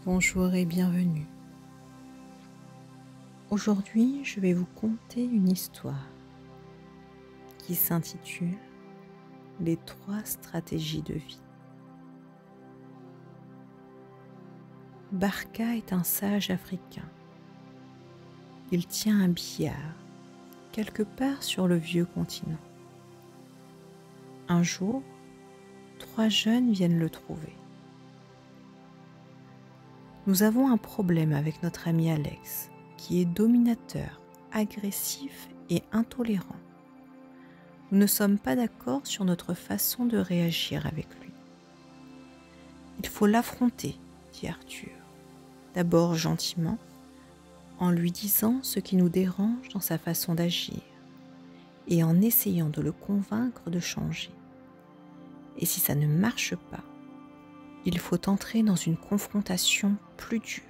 Bonjour et bienvenue. Aujourd'hui, je vais vous conter une histoire qui s'intitule Les 3 stratégies de vie. Barka est un sage africain. Il tient un billard quelque part sur le vieux continent. Un jour, 3 jeunes viennent le trouver. Nous avons un problème avec notre ami Alex, qui est dominateur, agressif et intolérant. Nous ne sommes pas d'accord sur notre façon de réagir avec lui. Il faut l'affronter, dit Arthur, d'abord gentiment, en lui disant ce qui nous dérange dans sa façon d'agir et en essayant de le convaincre de changer. Et si ça ne marche pas, il faut entrer dans une confrontation plus dure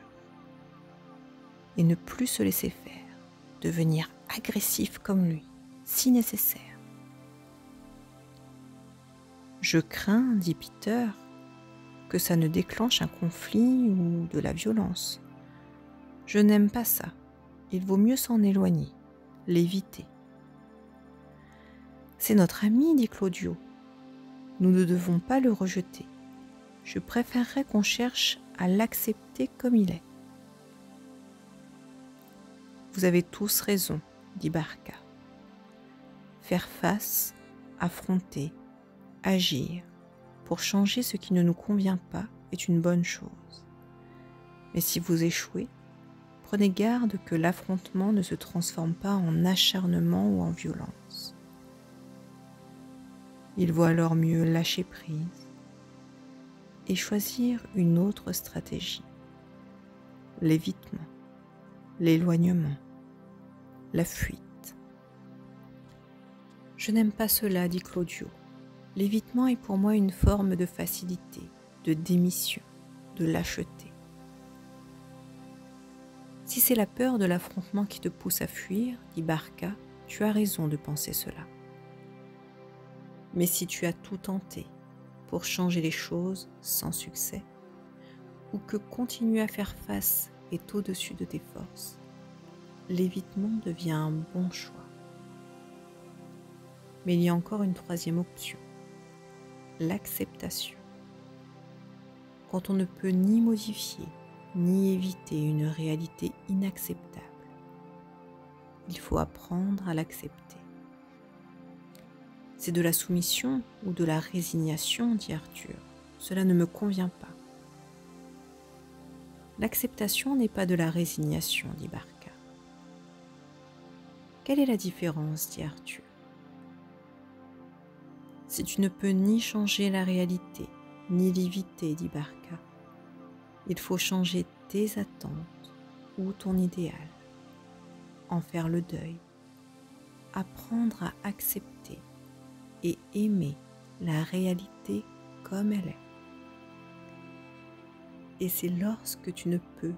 et ne plus se laisser faire, devenir agressif comme lui, si nécessaire. Je crains, dit Peter, que ça ne déclenche un conflit ou de la violence. Je n'aime pas ça. Il vaut mieux s'en éloigner, l'éviter. C'est notre ami, dit Claudio. Nous ne devons pas le rejeter. Je préférerais qu'on cherche à l'accepter comme il est. Vous avez tous raison, dit Barka. Faire face, affronter, agir pour changer ce qui ne nous convient pas est une bonne chose. Mais si vous échouez, prenez garde que l'affrontement ne se transforme pas en acharnement ou en violence. Il vaut alors mieux lâcher prise et choisir une autre stratégie. L'évitement, l'éloignement, la fuite. Je n'aime pas cela, dit Claudio. L'évitement est pour moi une forme de facilité, de démission, de lâcheté. Si c'est la peur de l'affrontement qui te pousse à fuir, dit Barka, tu as raison de penser cela. Mais si tu as tout tenté pour changer les choses sans succès, ou que continuer à faire face est au-dessus de tes forces, l'évitement devient un bon choix. Mais il y a encore une troisième option, l'acceptation. Quand on ne peut ni modifier, ni éviter une réalité inacceptable, il faut apprendre à l'accepter. C'est de la soumission ou de la résignation, dit Arthur. Cela ne me convient pas. L'acceptation n'est pas de la résignation, dit Barka. Quelle est la différence, dit Arthur? Si tu ne peux ni changer la réalité, ni l'éviter, dit Barka, il faut changer tes attentes ou ton idéal, en faire le deuil, apprendre à accepter et aimer la réalité comme elle est. Et c'est lorsque tu ne peux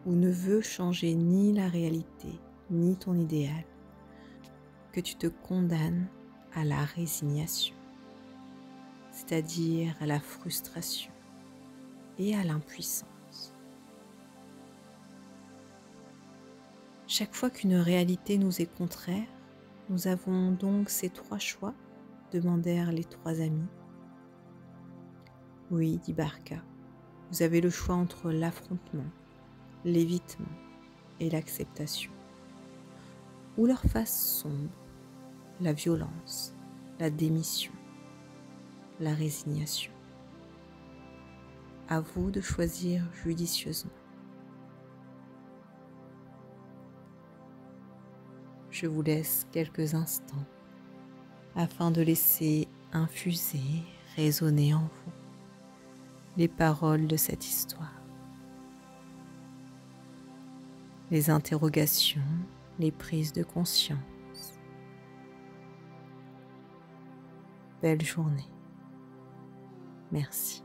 ou ne veux changer ni la réalité ni ton idéal que tu te condamnes à la résignation, c'est-à-dire à la frustration et à l'impuissance. Chaque fois qu'une réalité nous est contraire, nous avons donc ces 3 choix, demandèrent les 3 amis. Oui, dit Barka, vous avez le choix entre l'affrontement, l'évitement et l'acceptation, ou leur face sombre, la violence, la démission, la résignation. À vous de choisir judicieusement. Je vous laisse quelques instants afin de laisser infuser, résonner en vous les paroles de cette histoire. Les interrogations, les prises de conscience. Belle journée. Merci.